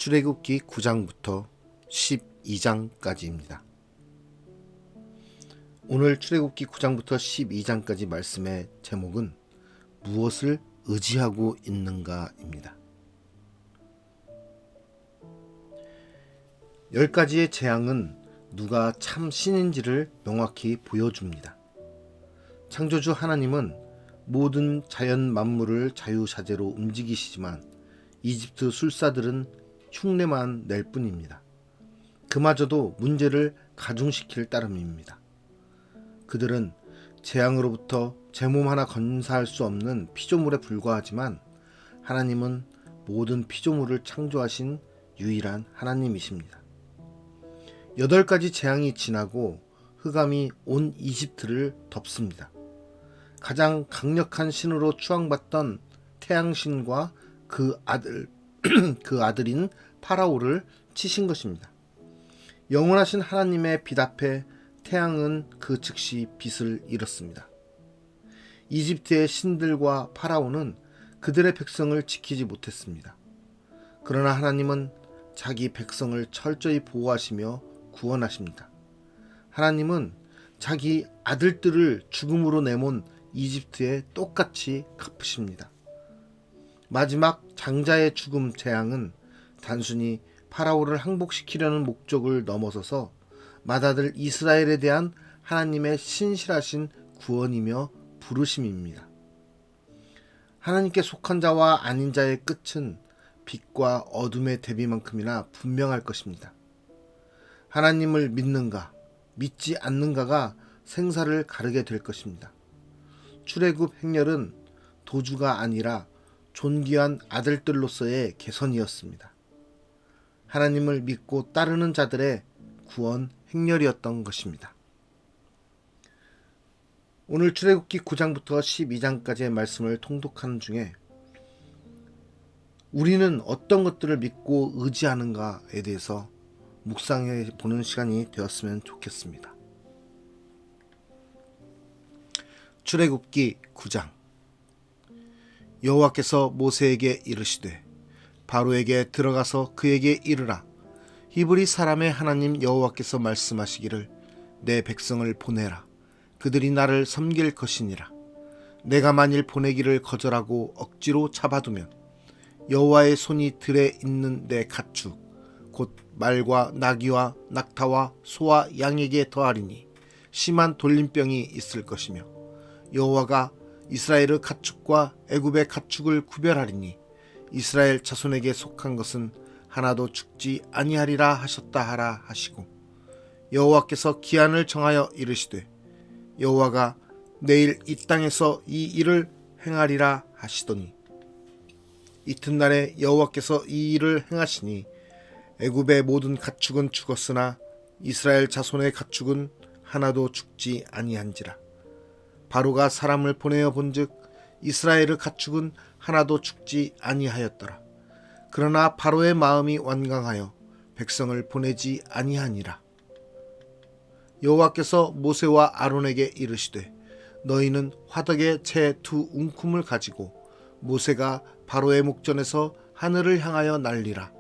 출애굽기 9장부터 12장까지입니다. 오늘 출애굽기 9장부터 12장까지 말씀의 제목은 무엇을 의지하고 있는가입니다. 10가지의 재앙은 누가 참 신인지를 명확히 보여줍니다. 창조주 하나님은 모든 자연 만물을 자유자재로 움직이시지만 이집트 술사들은 흉내만 낼 뿐입니다. 그마저도 문제를 가중시킬 따름입니다. 그들은 재앙으로부터 제 몸 하나 건사할 수 없는 피조물에 불과하지만 하나님은 모든 피조물을 창조하신 유일한 하나님이십니다. 8가지 재앙이 지나고 흑암이 온 이집트를 덮습니다. 가장 강력한 신으로 추앙받던 태양신과 그 아들인 파라오를 치신 것입니다. 영원하신 하나님의 빛 앞에 태양은 그 즉시 빛을 잃었습니다. 이집트의 신들과 파라오는 그들의 백성을 지키지 못했습니다. 그러나 하나님은 자기 백성을 철저히 보호하시며 구원하십니다. 하나님은 자기 아들들을 죽음으로 내몬 이집트에 똑같이 갚으십니다. 마지막 장자의 죽음 재앙은 단순히 파라오를 항복시키려는 목적을 넘어서서 맏아들 이스라엘에 대한 하나님의 신실하신 구원이며 부르심입니다. 하나님께 속한 자와 아닌 자의 끝은 빛과 어둠의 대비만큼이나 분명할 것입니다. 하나님을 믿는가, 믿지 않는가가 생사를 가르게 될 것입니다. 출애굽 행렬은 도주가 아니라 존귀한 아들들로서의 개선이었습니다. 하나님을 믿고 따르는 자들의 구원 행렬이었던 것입니다. 오늘 출애굽기 9장부터 12장까지의 말씀을 통독하는 중에 우리는 어떤 것들을 믿고 의지하는가에 대해서 묵상해 보는 시간이 되었으면 좋겠습니다. 출애굽기 9장. 여호와께서 모세에게 이르시되 바로에게 들어가서 그에게 이르라. 히브리 사람의 하나님 여호와께서 말씀하시기를 내 백성을 보내라. 그들이 나를 섬길 것이니라. 내가 만일 보내기를 거절하고 억지로 잡아두면 여호와의 손이 들에 있는 내 가축 곧 말과 나귀와 낙타와 소와 양에게 더하리니 심한 돌림병이 있을 것이며 여호와가 이스라엘의 가축과 애굽의 가축을 구별하리니 이스라엘 자손에게 속한 것은 하나도 죽지 아니하리라 하셨다 하라 하시고 여호와께서 기한을 정하여 이르시되 여호와가 내일 이 땅에서 이 일을 행하리라 하시더니 이튿날에 여호와께서 이 일을 행하시니 애굽의 모든 가축은 죽었으나 이스라엘 자손의 가축은 하나도 죽지 아니한지라. 바로가 사람을 보내어 본즉 이스라엘의 가축은 하나도 죽지 아니하였더라. 그러나 바로의 마음이 완강하여 백성을 보내지 아니하니라. 여호와께서 모세와 아론에게 이르시되 너희는 화덕에 채 2 웅큼을 가지고 모세가 바로의 목전에서 하늘을 향하여 날리라.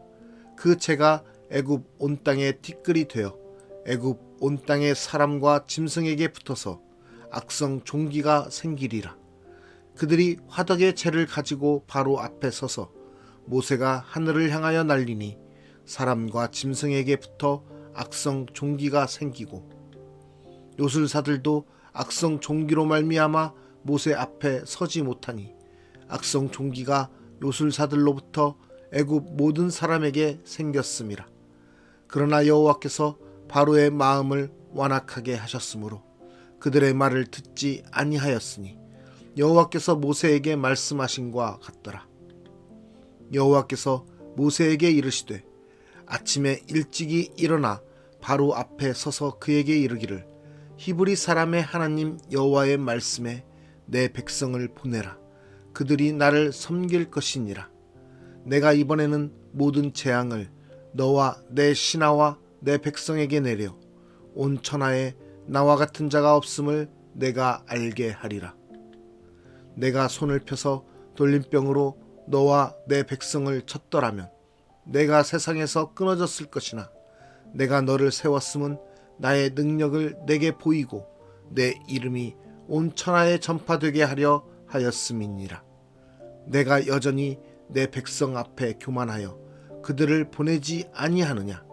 그 채가 애굽 온 땅에 티끌이 되어 애굽 온 땅의 사람과 짐승에게 붙어서 악성 종기가 생기리라. 그들이 화덕의 채를 가지고 바로 앞에 서서 모세가 하늘을 향하여 날리니 사람과 짐승에게 붙어 악성 종기가 생기고 요술사들도 악성 종기로 말미암아 모세 앞에 서지 못하니 악성 종기가 요술사들로부터 애굽 모든 사람에게 생겼음이라. 그러나 여호와께서 바로의 마음을 완악하게 하셨으므로 그들의 말을 듣지 아니하였으니 여호와께서 모세에게 말씀하신과 같더라. 여호와께서 모세에게 이르시되 아침에 일찍이 일어나 바로 앞에 서서 그에게 이르기를 히브리 사람의 하나님 여호와의 말씀에 내 백성을 보내라. 그들이 나를 섬길 것이니라. 내가 이번에는 모든 재앙을 너와 내 신하와 내 백성에게 내려 온 천하에 나와 같은 자가 없음을 내가 알게 하리라. 내가 손을 펴서 돌림병으로 너와 내 백성을 쳤더라면 내가 세상에서 끊어졌을 것이나 내가 너를 세웠음은 나의 능력을 내게 보이고 내 이름이 온 천하에 전파되게 하려 하였음이니라. 내가 여전히 내 백성 앞에 교만하여 그들을 보내지 아니하느냐.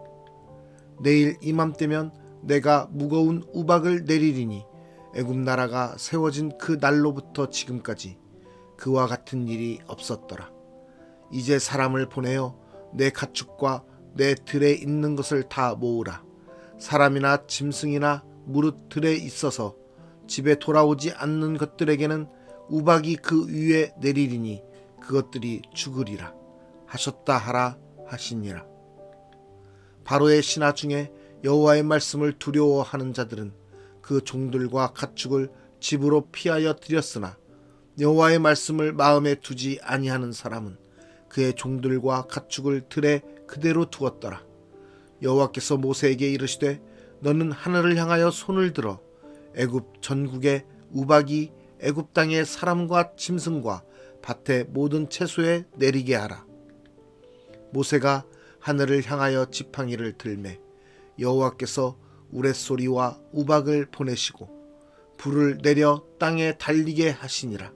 내일 이맘때면 내가 무거운 우박을 내리리니 애굽 나라가 세워진 그 날로부터 지금까지 그와 같은 일이 없었더라. 이제 사람을 보내어 내 가축과 내 들에 있는 것을 다 모으라. 사람이나 짐승이나 무릇 들에 있어서 집에 돌아오지 않는 것들에게는 우박이 그 위에 내리리니 그것들이 죽으리라 하셨다 하라 하시니라. 바로의 신하 중에 여호와의 말씀을 두려워하는 자들은 그 종들과 가축을 집으로 피하여 들였으나 여호와의 말씀을 마음에 두지 아니하는 사람은 그의 종들과 가축을 들에 그대로 두었더라. 여호와께서 모세에게 이르시되 너는 하늘을 향하여 손을 들어 애굽 전국에 우박이 애굽 땅의 사람과 짐승과 밭의 모든 채소에 내리게 하라. 모세가 하늘을 향하여 지팡이를 들매 여호와께서 우레소리와 우박을 보내시고 불을 내려 땅에 달리게 하시니라.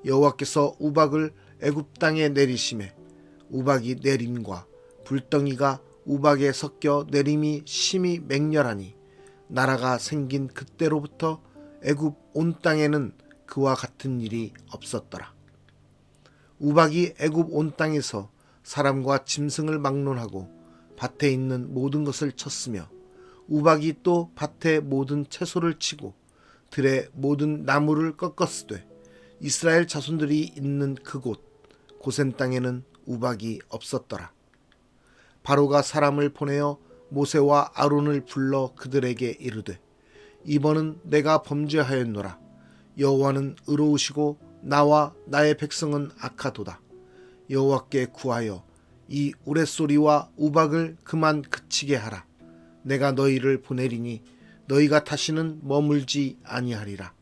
여호와께서 우박을 애굽 땅에 내리심에 우박이 내림과 불덩이가 우박에 섞여 내림이 심히 맹렬하니 나라가 생긴 그때로부터 애굽 온 땅에는 그와 같은 일이 없었더라. 우박이 애굽 온 땅에서 사람과 짐승을 막론하고 밭에 있는 모든 것을 쳤으며 우박이 또 밭의 모든 채소를 치고 들의 모든 나무를 꺾었으되 이스라엘 자손들이 있는 그곳 고센 땅에는 우박이 없었더라. 바로가 사람을 보내어 모세와 아론을 불러 그들에게 이르되 이번은 내가 범죄하였노라. 여호와는 의로우시고 나와 나의 백성은 악하도다. 여호와께 구하여 이 우레소리와 우박을 그만 그치게 하라. 내가 너희를 보내리니 너희가 다시는 머물지 아니하리라.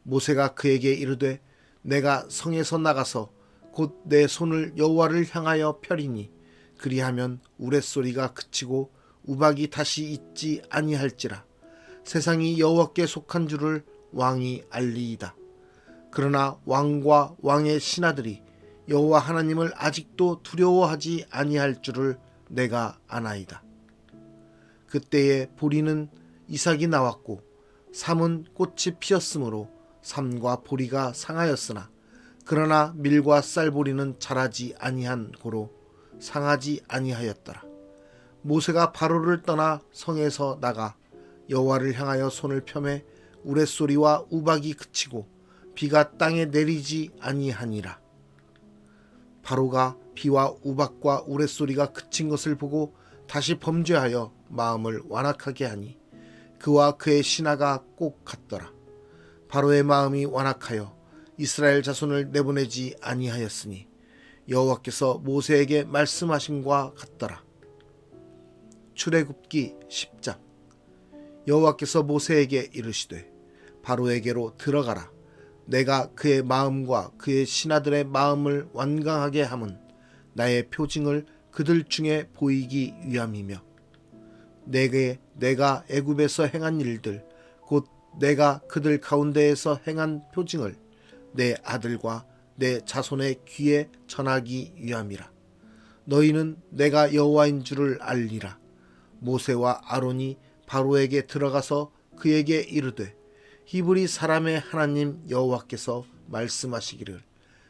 모세가 그에게 이르되 내가 성에서 나가서 곧 내 손을 여호와를 향하여 펴리니 그리하면 우레소리가 그치고 우박이 다시 있지 아니할지라. 세상이 여호와께 속한 줄을 왕이 알리이다. 그러나 왕과 왕의 신하들이 여호와 하나님을 아직도 두려워하지 아니할 줄을 내가 아나이다. 그때에 보리는 이삭이 나왔고 삼은 꽃이 피었으므로 삼과 보리가 상하였으나 그러나 밀과 쌀보리는 자라지 아니한 고로 상하지 아니하였더라. 모세가 바로를 떠나 성에서 나가 여호와를 향하여 손을 펴매 우레소리와 우박이 그치고 비가 땅에 내리지 아니하니라. 바로가 비와 우박과 우레소리가 그친 것을 보고 다시 범죄하여 마음을 완악하게 하니 그와 그의 신하가 꼭 같더라. 바로의 마음이 완악하여 이스라엘 자손을 내보내지 아니하였으니 여호와께서 모세에게 말씀하심과 같더라. 출애굽기 10장. 여호와께서 모세에게 이르시되 바로에게로 들어가라. 내가 그의 마음과 그의 신하들의 마음을 완강하게 함은 나의 표징을 그들 중에 보이기 위함이며 내게 내가 애굽에서 행한 일들 곧 내가 그들 가운데에서 행한 표징을 내 아들과 내 자손의 귀에 전하기 위함이라. 너희는 내가 여호와인 줄을 알리라. 모세와 아론이 바로에게 들어가서 그에게 이르되 히브리 사람의 하나님 여호와께서 말씀하시기를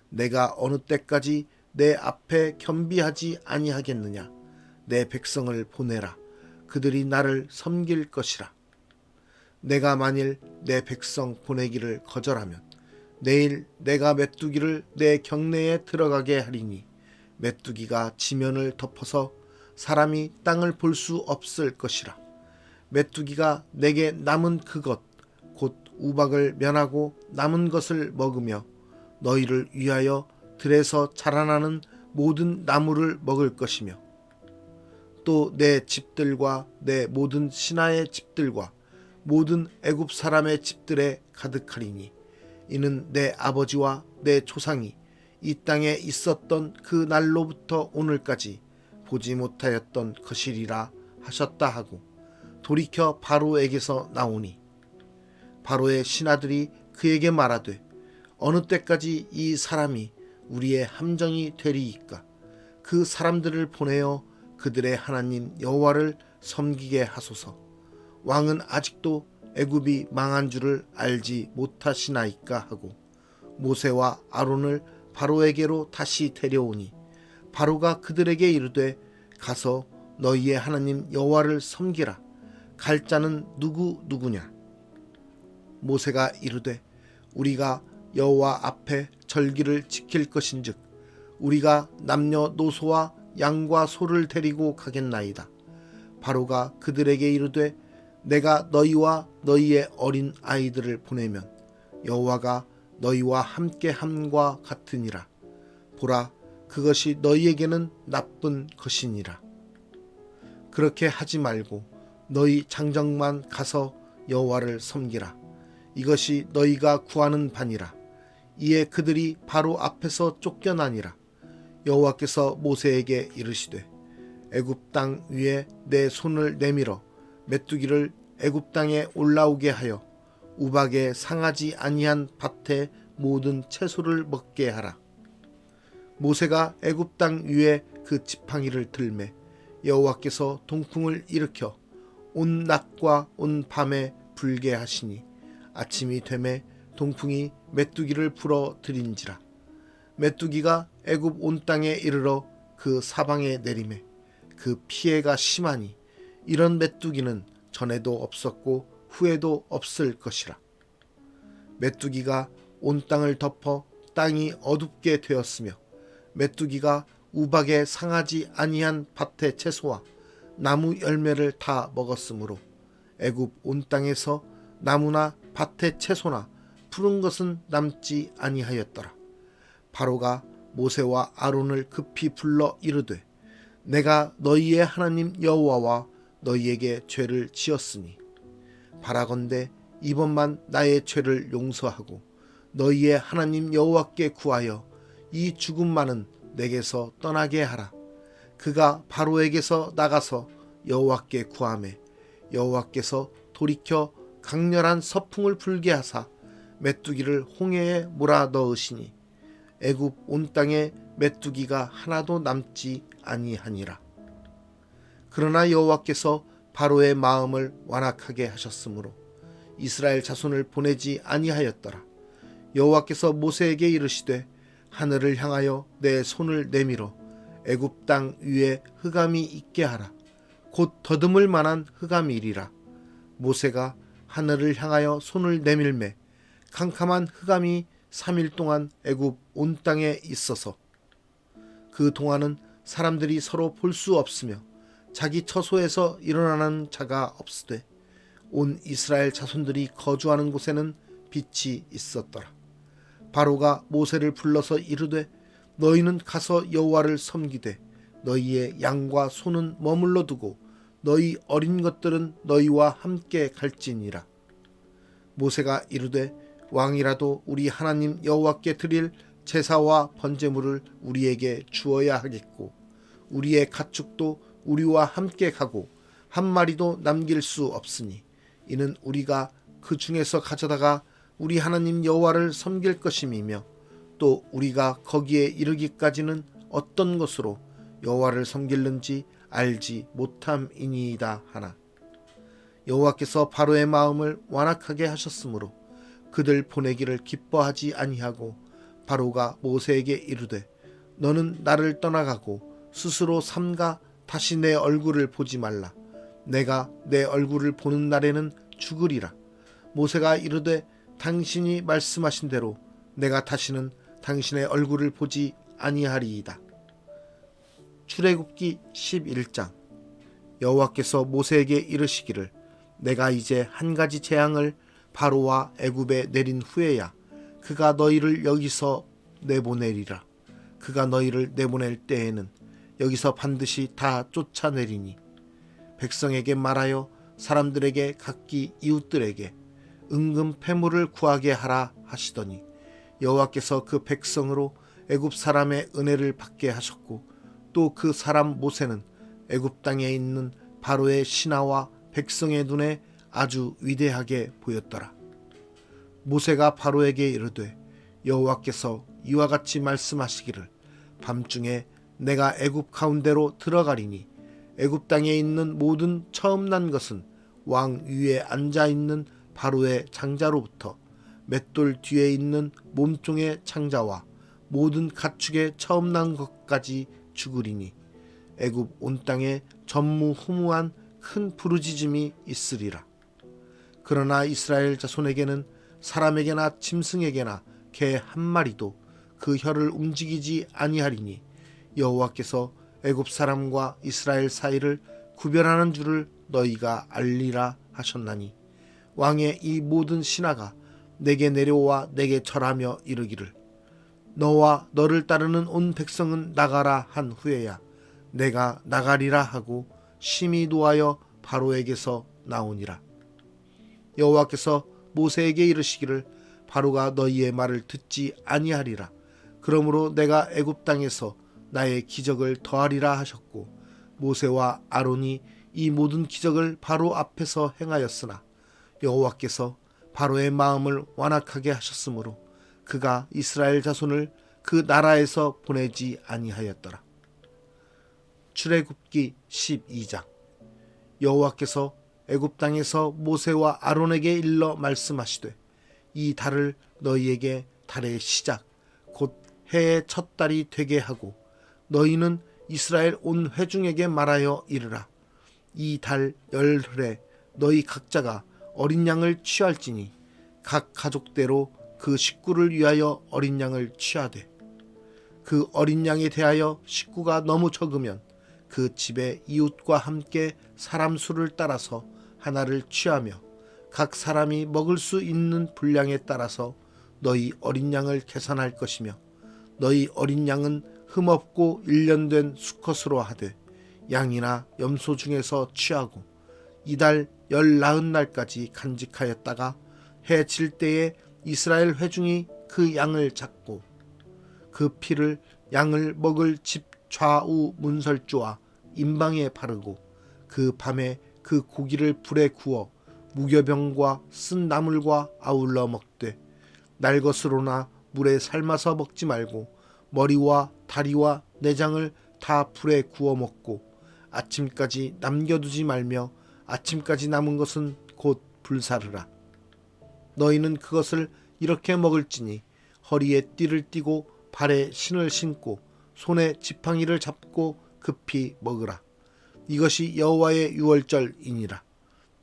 내가 어느 때까지 내 앞에 겸비하지 아니하겠느냐. 내 백성을 보내라. 그들이 나를 섬길 것이라. 내가 만일 내 백성 보내기를 거절하면 내일 내가 메뚜기를 내 경내에 들어가게 하리니 메뚜기가 지면을 덮어서 사람이 땅을 볼 수 없을 것이라. 메뚜기가 내게 남은 그것 곧 우박을 면하고 남은 것을 먹으며 너희를 위하여 들에서 자라나는 모든 나무를 먹을 것이며 또 내 집들과 내 모든 신하의 집들과 모든 애굽 사람의 집들에 가득하리니 이는 내 아버지와 내 조상이 이 땅에 있었던 그 날로부터 오늘까지 보지 못하였던 것이리라 하셨다 하고 돌이켜 바로에게서 나오니 바로의 신하들이 그에게 말하되 어느 때까지 이 사람이 우리의 함정이 되리이까? 그 사람들을 보내어 그들의 하나님 여호와를 섬기게 하소서. 왕은 아직도 애굽이 망한 줄을 알지 못하시나이까 하고 모세와 아론을 바로에게로 다시 데려오니 바로가 그들에게 이르되 가서 너희의 하나님 여호와를 섬기라. 갈 자는 누구냐? 모세가 이르되 우리가 여호와 앞에 절기를 지킬 것인즉 우리가 남녀노소와 양과 소를 데리고 가겠나이다. 바로가 그들에게 이르되 내가 너희와 너희의 어린 아이들을 보내면 여호와가 너희와 함께 함과 같으니라. 보라, 그것이 너희에게는 나쁜 것이니라. 그렇게 하지 말고 너희 장정만 가서 여호와를 섬기라. 이것이 너희가 구하는 바니라. 이에 그들이 바로 앞에서 쫓겨나니라. 여호와께서 모세에게 이르시되 애굽 땅 위에 내 손을 내밀어 메뚜기를 애굽 땅에 올라오게 하여 우박에 상하지 아니한 밭의 모든 채소를 먹게 하라. 모세가 애굽 땅 위에 그 지팡이를 들매 여호와께서 동풍을 일으켜 온 낮과 온 밤에 불게 하시니 아침이 되매 동풍이 메뚜기를 불어 들인지라. 메뚜기가 애굽 온 땅에 이르러 그 사방에 내리매 그 피해가 심하니 이런 메뚜기는 전에도 없었고 후에도 없을 것이라. 메뚜기가 온 땅을 덮어 땅이 어둡게 되었으며 메뚜기가 우박에 상하지 아니한 밭의 채소와 나무 열매를 다 먹었으므로 애굽 온 땅에서 나무나 밭의 채소나 푸른 것은 남지 아니하였더라. 바로가 모세와 아론을 급히 불러 이르되 내가 너희의 하나님 여호와와 너희에게 죄를 지었으니 바라건대 이번만 나의 죄를 용서하고 너희의 하나님 여호와께 구하여 이 죽음만은 내게서 떠나게 하라. 그가 바로에게서 나가서 여호와께 구하매 여호와께서 돌이켜 강렬한 서풍을 불게 하사 메뚜기를 홍해에 몰아 넣으시니 애굽 온 땅에 메뚜기가 하나도 남지 아니하니라. 그러나 여호와께서 바로의 마음을 완악하게 하셨으므로 이스라엘 자손을 보내지 아니하였더라. 여호와께서 모세에게 이르시되 하늘을 향하여 내 손을 내밀어 애굽 땅 위에 흑암이 있게 하라. 곧 더듬을 만한 흑암이리라. 모세가 하늘을 향하여 손을 내밀매 캄캄한 흑암이 3일 동안 애굽 온 땅에 있어서 그 동안은 사람들이 서로 볼 수 없으며 자기 처소에서 일어나는 자가 없으되 온 이스라엘 자손들이 거주하는 곳에는 빛이 있었더라. 바로가 모세를 불러서 이르되 너희는 가서 여호와를 섬기되 너희의 양과 소는 머물러 두고 너희 어린 것들은 너희와 함께 갈지니라. 모세가 이르되 왕이라도 우리 하나님 여호와께 드릴 제사와 번제물을 우리에게 주어야 하겠고 우리의 가축도 우리와 함께 가고 한 마리도 남길 수 없으니 이는 우리가 그 중에서 가져다가 우리 하나님 여호와를 섬길 것임이며 또 우리가 거기에 이르기까지는 어떤 것으로 여호와를 섬길는지 알지 못함이니이다 하나. 여호와께서 바로의 마음을 완악하게 하셨으므로 그들 보내기를 기뻐하지 아니하고 바로가 모세에게 이르되 너는 나를 떠나가고 스스로 삼가 다시 내 얼굴을 보지 말라. 내가 내 얼굴을 보는 날에는 죽으리라. 모세가 이르되 당신이 말씀하신 대로 내가 다시는 당신의 얼굴을 보지 아니하리이다. 출애굽기 11장. 여호와께서 모세에게 이르시기를 내가 이제 한 가지 재앙을 바로와 애굽에 내린 후에야 그가 너희를 여기서 내보내리라. 그가 너희를 내보낼 때에는 여기서 반드시 다 쫓아내리니 백성에게 말하여 사람들에게 각기 이웃들에게 은금 패물을 구하게 하라 하시더니 여호와께서 그 백성으로 애굽 사람의 은혜를 받게 하셨고 또 그 사람 모세는 애굽 땅에 있는 바로의 신하와 백성의 눈에 아주 위대하게 보였더라. 모세가 바로에게 이르되 여호와께서 이와 같이 말씀하시기를 밤중에 내가 애굽 가운데로 들어가리니 애굽 땅에 있는 모든 처음 난 것은 왕 위에 앉아 있는 바로의 장자로부터 맷돌 뒤에 있는 몸종의 장자와 모든 가축의 처음 난 것까지 죽으리니 애굽 온 땅에 전무후무한 큰 부르짖음이 있으리라. 그러나 이스라엘 자손에게는 사람에게나 짐승에게나 개 한 마리도 그 혀를 움직이지 아니하리니 여호와께서 애굽 사람과 이스라엘 사이를 구별하는 줄을 너희가 알리라 하셨나니 왕의 이 모든 신하가 내게 내려와 내게 절하며 이르기를 너와 너를 따르는 온 백성은 나가라 한 후에야 내가 나가리라 하고 심히 노하여 바로에게서 나오니라. 여호와께서 모세에게 이르시기를 바로가 너희의 말을 듣지 아니하리라. 그러므로 내가 애굽 땅에서 나의 기적을 더하리라 하셨고 모세와 아론이 이 모든 기적을 바로 앞에서 행하였으나 여호와께서 바로의 마음을 완악하게 하셨으므로 그가 이스라엘 자손을 그 나라에서 보내지 아니하였더라. 출애굽기 12장. 여호와께서 애굽 땅에서 모세와 아론에게 일러 말씀하시되 이 달을 너희에게 달의 시작 곧 해의 첫 달이 되게 하고 너희는 이스라엘 온 회중에게 말하여 이르라. 이 달 열흘에 너희 각자가 어린 양을 취할지니 각 가족대로 그 식구를 위하여 어린 양을 취하되 그 어린 양에 대하여 식구가 너무 적으면 그 집의 이웃과 함께 사람 수를 따라서 하나를 취하며 각 사람이 먹을 수 있는 분량에 따라서 너희 어린 양을 계산할 것이며 너희 어린 양은 흠없고 일련된 수컷으로 하되 양이나 염소 중에서 취하고 이달 19날까지 간직하였다가 해 질 때에 이스라엘 회중이 그 양을 잡고 그 피를 양을 먹을 집 좌우 문설주와 임방에 바르고 그 밤에 그 고기를 불에 구워 무교병과 쓴 나물과 아울러 먹되 날 것으로나 물에 삶아서 먹지 말고 머리와 다리와 내장을 다 불에 구워 먹고 아침까지 남겨두지 말며 아침까지 남은 것은 곧 불사르라. 너희는 그것을 이렇게 먹을지니 허리에 띠를 띠고 발에 신을 신고 손에 지팡이를 잡고 급히 먹으라. 이것이 여호와의 유월절이니라.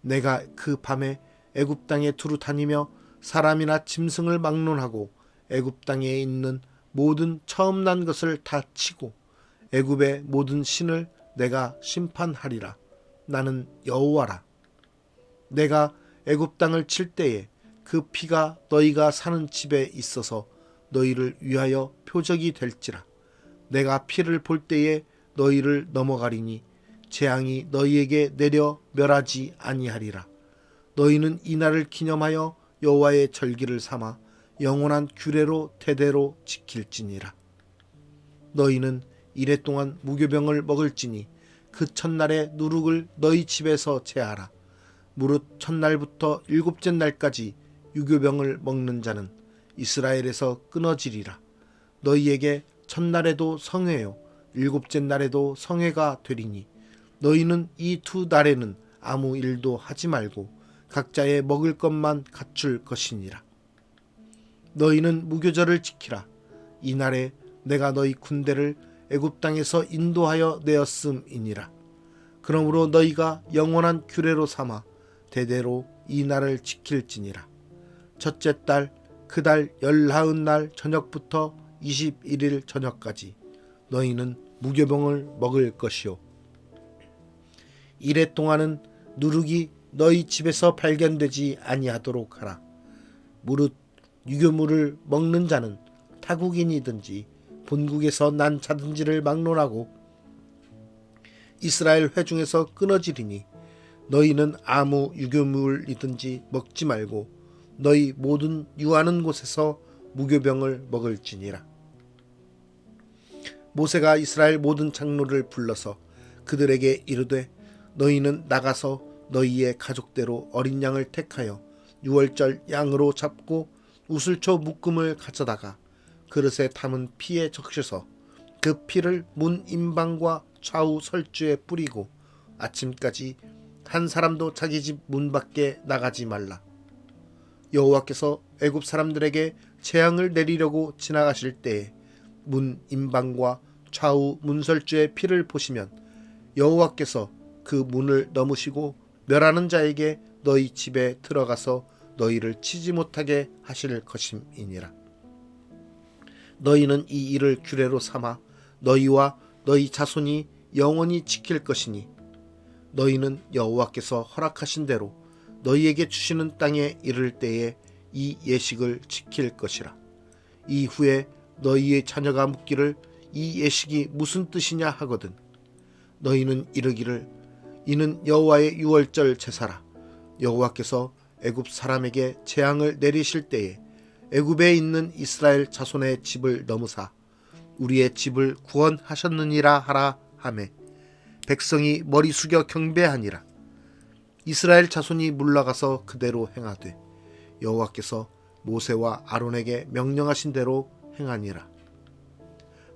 내가 그 밤에 애굽 땅에 두루 다니며 사람이나 짐승을 막론하고 애굽 땅에 있는 모든 처음 난 것을 다 치고 애굽의 모든 신을 내가 심판하리라. 나는 여호와라. 내가 애굽 땅을 칠 때에 그 피가 너희가 사는 집에 있어서 너희를 위하여 표적이 될지라. 내가 피를 볼 때에 너희를 넘어가리니 재앙이 너희에게 내려 멸하지 아니하리라. 너희는 이 날을 기념하여 여호와의 절기를 삼아 영원한 규례로 대대로 지킬지니라. 너희는 이래 동안 무교병을 먹을지니 그 첫날에 누룩을 너희 집에서 제하라. 무릇 첫날부터 일곱째 날까지 유교병을 먹는 자는 이스라엘에서 끊어지리라. 너희에게 첫날에도 성회요 일곱째 날에도 성회가 되리니 너희는 이 두 날에는 아무 일도 하지 말고 각자의 먹을 것만 갖출 것이니라. 너희는 무교절을 지키라. 이 날에 내가 너희 군대를 애굽 땅에서 인도하여 내었음이니라. 그러므로 너희가 영원한 규례로 삼아 대대로 이 날을 지킬지니라. 첫째 달 그 달 19날 저녁부터 21일 저녁까지 너희는 무교병을 먹을 것이요 이래 동안은 누룩이 너희 집에서 발견되지 아니하도록 하라. 무릇 유교물을 먹는 자는 타국인이든지 본국에서 난 자든지를 막론하고 이스라엘 회중에서 끊어지리니 너희는 아무 유교물이든지 먹지 말고 너희 모든 유하는 곳에서 무교병을 먹을지니라. 모세가 이스라엘 모든 장로를 불러서 그들에게 이르되 너희는 나가서 너희의 가족대로 어린 양을 택하여 유월절 양으로 잡고 우슬초 묶음을 가져다가 그릇에 담은 피에 적셔서 그 피를 문 임방과 좌우 설주에 뿌리고 아침까지 한 사람도 자기 집 문 밖에 나가지 말라. 여호와께서 애굽 사람들에게 재앙을 내리려고 지나가실 때에 문 임방과 좌우 문설주의 피를 보시면 여호와께서 그 문을 넘으시고 멸하는 자에게 너희 집에 들어가서 너희를 치지 못하게 하실 것임이니라. 너희는 이 일을 규례로 삼아 너희와 너희 자손이 영원히 지킬 것이니 너희는 여호와께서 허락하신 대로 너희에게 주시는 땅에 이를 때에 이 예식을 지킬 것이라. 이후에 너희의 자녀가 묻기를 이 예식이 무슨 뜻이냐 하거든 너희는 이르기를 이는 여호와의 유월절 제사라. 여호와께서 애굽 사람에게 재앙을 내리실 때에 애굽에 있는 이스라엘 자손의 집을 넘으사 우리의 집을 구원하셨느니라 하라 하매 백성이 머리 숙여 경배하니라. 이스라엘 자손이 물러가서 그대로 행하되 여호와께서 모세와 아론에게 명령하신 대로 행하니라.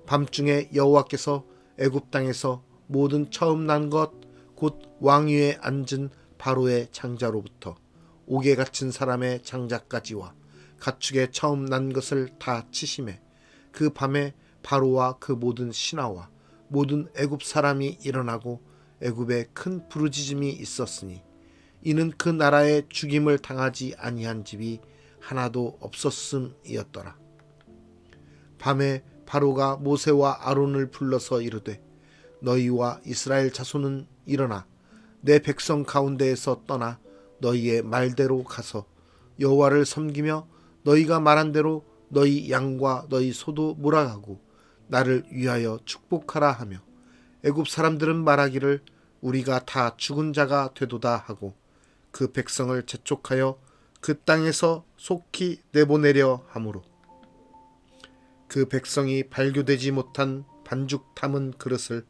밤중에 여호와께서 애굽 땅에서 모든 처음 난 것 곧 왕위에 앉은 바로의 장자로부터 옥에 갇힌 사람의 장자까지와 가축의 처음 난 것을 다 치심에 그 밤에 바로와 그 모든 신하와 모든 애굽 사람이 일어나고 애굽에 큰 부르짖음이 있었으니 이는 그 나라에 죽임을 당하지 아니한 집이 하나도 없었음이었더라. 밤에 바로가 모세와 아론을 불러서 이르되 너희와 이스라엘 자손은 일어나 내 백성 가운데에서 떠나 너희의 말대로 가서 여호와를 섬기며 너희가 말한 대로 너희 양과 너희 소도 몰아가고 나를 위하여 축복하라 하며 애굽 사람들은 말하기를 우리가 다 죽은 자가 되도다 하고 그 백성을 재촉하여 그 땅에서 속히 내보내려 하므로 그 백성이 발교되지 못한 반죽 담은 그릇을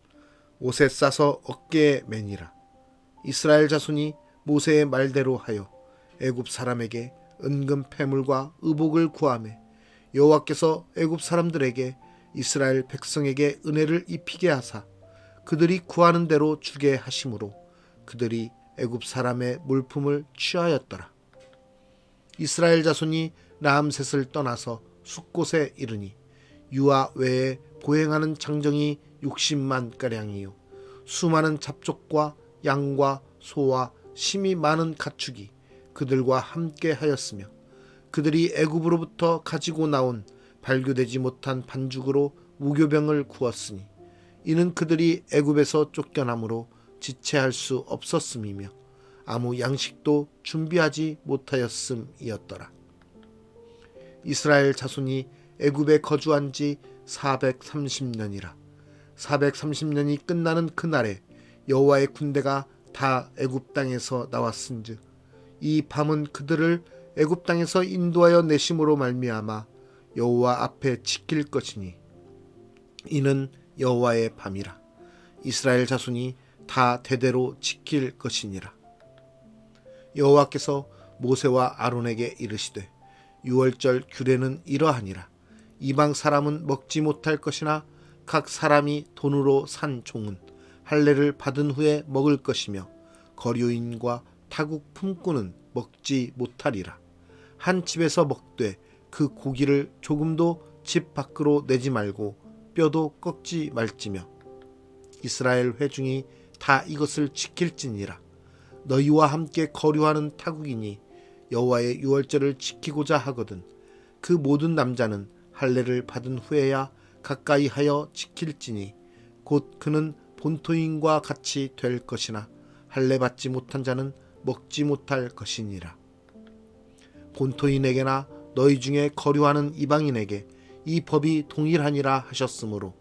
옷에 싸서 어깨에 매니라. 이스라엘 자손이 모세의 말대로 하여 애굽 사람에게 은금 패물과 의복을 구하매 여호와께서 애굽 사람들에게 이스라엘 백성에게 은혜를 입히게 하사 그들이 구하는 대로 주게 하심으로 그들이 애굽 사람의 물품을 취하였더라. 이스라엘 자손이 라암셋을 떠나서 숫곳에 이르니 유아 외에 보행하는 장정이 60만 가량이요 수많은 잡족과 양과 소와 심이 많은 가축이 그들과 함께 하였으며 그들이 애굽으로부터 가지고 나온 발교되지 못한 반죽으로 무교병을 구웠으니 이는 그들이 애굽에서 쫓겨남으로 지체할 수 없었음이며 아무 양식도 준비하지 못하였음이었더라. 이스라엘 자손이 애굽에 거주한 지 430년이라. 430년이 끝나는 그날에 여호와의 군대가 다 애굽 땅에서 나왔은즉 이 밤은 그들을 애굽 땅에서 인도하여 내심으로 말미암아 여호와 앞에 지킬 것이니 이는 여호와의 밤이라. 이스라엘 자손이 다 대대로 지킬 것이니라. 여호와께서 모세와 아론에게 이르시되 유월절 규례는 이러하니라. 이방 사람은 먹지 못할 것이나 각 사람이 돈으로 산 종은 할례를 받은 후에 먹을 것이며 거류인과 타국 품꾼은 먹지 못하리라. 한 집에서 먹되 그 고기를 조금도 집 밖으로 내지 말고 뼈도 꺾지 말지며 이스라엘 회중이 다 이것을 지킬지니라. 너희와 함께 거류하는 타국인이 여호와의 유월절을 지키고자 하거든 그 모든 남자는 할례를 받은 후에야 가까이 하여 지킬지니 곧 그는 본토인과 같이 될 것이나 할례 받지 못한 자는 먹지 못할 것이니라. 본토인에게나 너희 중에 거류하는 이방인에게 이 법이 동일하니라 하셨으므로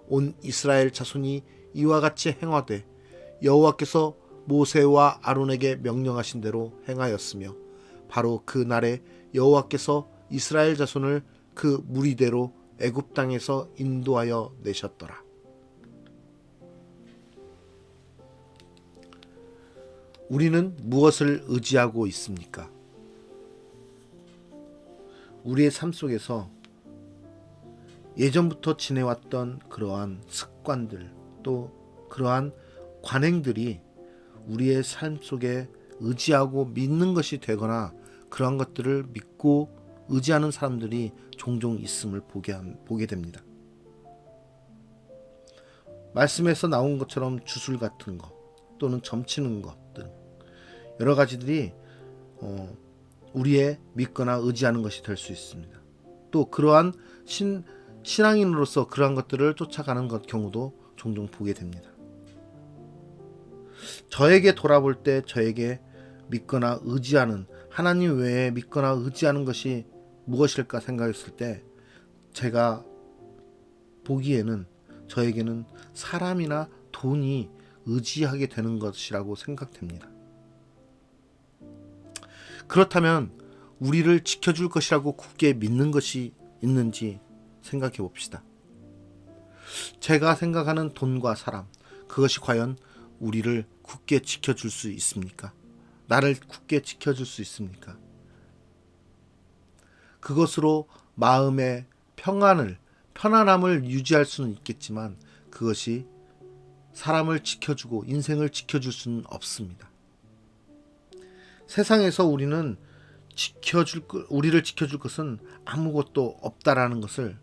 온 이스라엘 자손이 이와 같이 행하되 여호와께서 모세와 아론에게 명령하신 대로 행하였으며 바로 그 날에 여호와께서 이스라엘 자손을 그 무리대로 애굽 땅에서 인도하여 내셨더라. 우리는 무엇을 의지하고 있습니까? 우리의 삶 속에서 예전부터 지내왔던 그러한 습관들, 또 그러한 관행들이 우리의 삶 속에 의지하고 믿는 것이 되거나 그러한 것들을 믿고 의지하는 사람들이 종종 있음을 보게 됩니다. 말씀에서 나온 것처럼 주술 같은 것 또는 점치는 것들, 여러 가지들이 우리의 믿거나 의지하는 것이 될 수 있습니다. 또 그러한 신앙인으로서 그러한 것들을 쫓아가는 경우도 종종 보게 됩니다. 저에게 돌아볼 때 저에게 믿거나 의지하는, 하나님 외에 믿거나 의지하는 것이 무엇일까 생각했을 때 제가 보기에는 저에게는 사람이나 돈이 의지하게 되는 것이라고 생각됩니다. 그렇다면 우리를 지켜줄 것이라고 굳게 믿는 것이 있는지 생각해 봅시다. 제가 생각하는 돈과 사람, 그것이 과연 우리를 굳게 지켜줄 수 있습니까? 나를 굳게 지켜줄 수 있습니까? 그것으로 마음의 편안함을 유지할 수는 있겠지만 그것이 사람을 지켜주고 인생을 지켜줄 수는 없습니다. 세상에서 우리를 지켜줄 것은 아무것도 없다라는 것을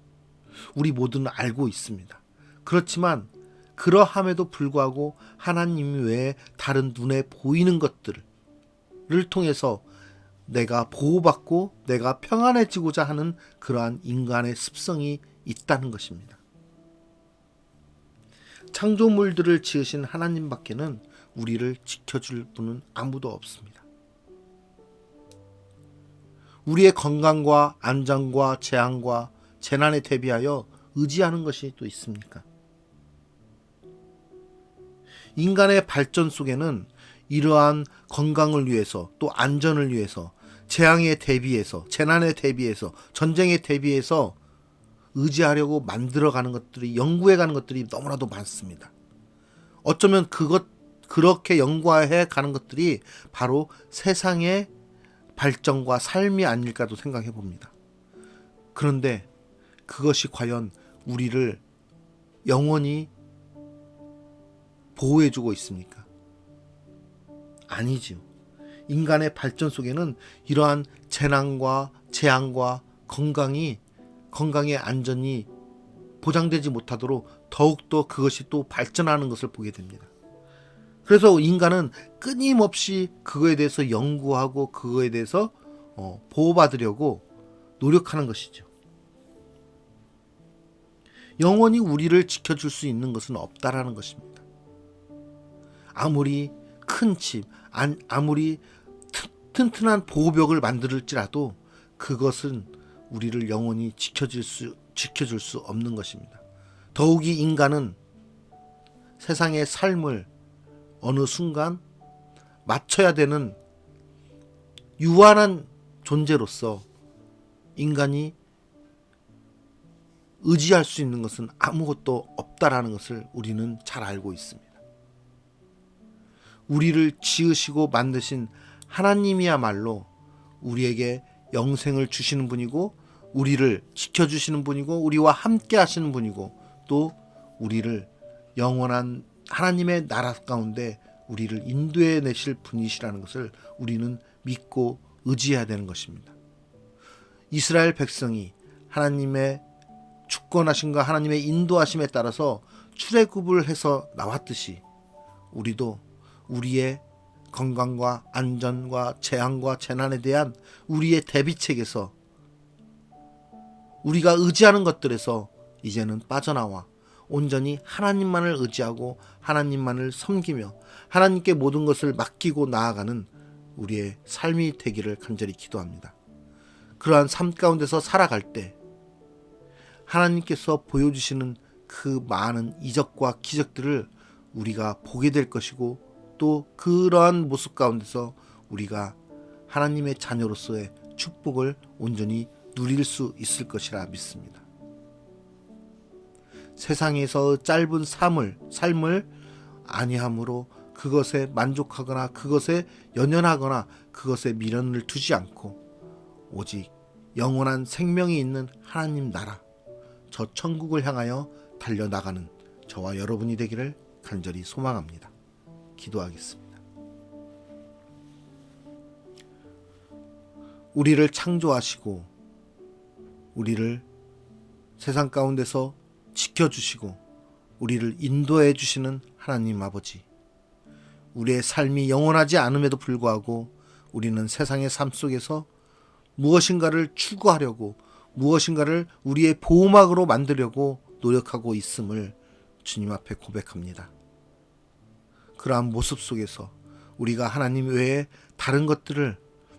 우리 모두는 알고 있습니다. 그렇지만 그러함에도 불구하고 하나님 외에 다른 눈에 보이는 것들을 통해서 내가 보호받고 내가 평안해지고자 하는 그러한 인간의 습성이 있다는 것입니다. 창조물들을 지으신 하나님밖에는 우리를 지켜줄 분은 아무도 없습니다. 우리의 건강과 안전과 재앙과 재난에 대비하여 의지하는 것이 또 있습니까? 인간의 발전 속에는 이러한 건강을 위해서 또 안전을 위해서 재앙에 대비해서 재난에 대비해서 전쟁에 대비해서 의지하려고 만들어가는 것들이 연구해가는 것들이 너무나도 많습니다. 어쩌면 그렇게 연구해 가는 것들이 바로 세상의 발전과 삶이 아닐까도 생각해 봅니다. 그런데 그것이 과연 우리를 영원히 보호해주고 있습니까? 아니지요. 인간의 발전 속에는 이러한 재난과 재앙과 건강의 안전이 보장되지 못하도록 더욱더 그것이 또 발전하는 것을 보게 됩니다. 그래서 인간은 끊임없이 그거에 대해서 연구하고 그거에 대해서 보호받으려고 노력하는 것이죠. 영원히 우리를 지켜줄 수 있는 것은 없다라는 것입니다. 아무리 큰 집, 아무리 튼튼한 보호벽을 만들지라도 그것은 우리를 영원히 지켜줄 수 없는 것입니다. 더욱이 인간은 세상의 삶을 어느 순간 맞춰야 되는 유한한 존재로서 인간이 의지할 수 있는 것은 아무것도 없다라는 것을 우리는 잘 알고 있습니다. 우리를 지으시고 만드신 하나님이야말로 우리에게 영생을 주시는 분이고 우리를 지켜주시는 분이고 우리와 함께 하시는 분이고 또 우리를 영원한 하나님의 나라 가운데 우리를 인도해 내실 분이시라는 것을 우리는 믿고 의지해야 되는 것입니다. 이스라엘 백성이 하나님의 주권하심과 하나님의 인도하심에 따라서 출애굽을 해서 나왔듯이 우리도 우리의 건강과 안전과 재앙과 재난에 대한 우리의 대비책에서 우리가 의지하는 것들에서 이제는 빠져나와 온전히 하나님만을 의지하고 하나님만을 섬기며 하나님께 모든 것을 맡기고 나아가는 우리의 삶이 되기를 간절히 기도합니다. 그러한 삶 가운데서 살아갈 때 하나님께서 보여주시는 그 많은 이적과 기적들을 우리가 보게 될 것이고 또 그러한 모습 가운데서 우리가 하나님의 자녀로서의 축복을 온전히 누릴 수 있을 것이라 믿습니다. 세상에서 짧은 삶을 아니함으로 그것에 만족하거나 그것에 연연하거나 그것에 미련을 두지 않고 오직 영원한 생명이 있는 하나님 나라, 저 천국을 향하여 달려나가는 저와 여러분이 되기를 간절히 소망합니다. 기도하겠습니다. 우리를 창조하시고 우리를 세상 가운데서 지켜주시고 우리를 인도해 주시는 하나님 아버지, 우리의 삶이 영원하지 않음에도 불구하고 우리는 세상의 삶 속에서 무엇인가를 추구하려고 무엇인가를 우리의 보호막으로 만들려고 노력하고 있음을 주님 앞에 고백합니다. 그러한 모습 속에서 우리가 하나님 외에 다른 것들을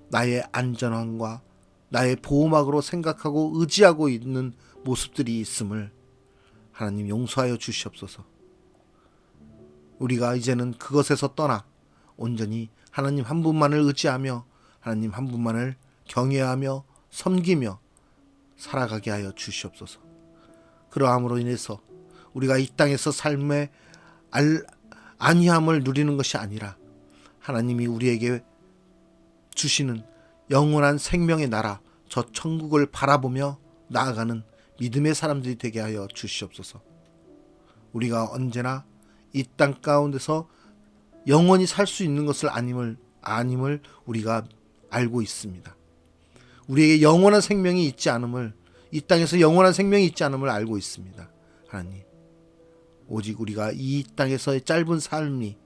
나의 안전함과 나의 보호막으로 생각하고 의지하고 있는 모습들이 있음을 하나님 용서하여 주시옵소서. 우리가 이제는 그것에서 떠나 온전히 하나님 한 분만을 의지하며 하나님 한 분만을 경외하며 섬기며 살아가게 하여 주시옵소서. 그러함으로 인해서 우리가 이 땅에서 삶의 안위함을 누리는 것이 아니라 하나님이 우리에게 주시는 영원한 생명의 나라, 저 천국을 바라보며 나아가는 믿음의 사람들이 되게 하여 주시옵소서. 우리가 언제나 이 땅 가운데서 영원히 살 수 있는 것을 아님을 우리가 알고 있습니다. 우리에게 영원한 생명이 있지 않음을, 이 땅에서 영원한 생명이 있지 않음을 알고 있습니다. 하나님, 오직 우리가 이 땅에서의 짧은 삶이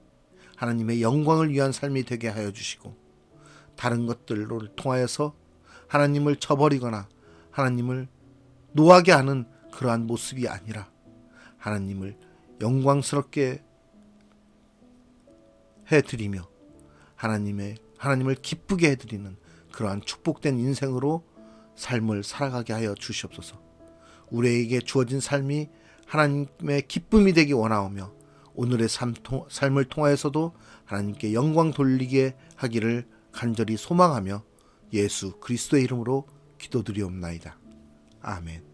하나님의 영광을 위한 삶이 되게 하여 주시고 다른 것들을 통하여서 하나님을 저버리거나 하나님을 노하게 하는 그러한 모습이 아니라 하나님을 영광스럽게 해드리며 하나님을 기쁘게 해드리는 그러한 축복된 인생으로 삶을 살아가게 하여 주시옵소서. 우리에게 주어진 삶이 하나님의 기쁨이 되기 원하오며 오늘의 삶을 통하여서도 하나님께 영광 돌리게 하기를 간절히 소망하며 예수 그리스도의 이름으로 기도드리옵나이다. 아멘.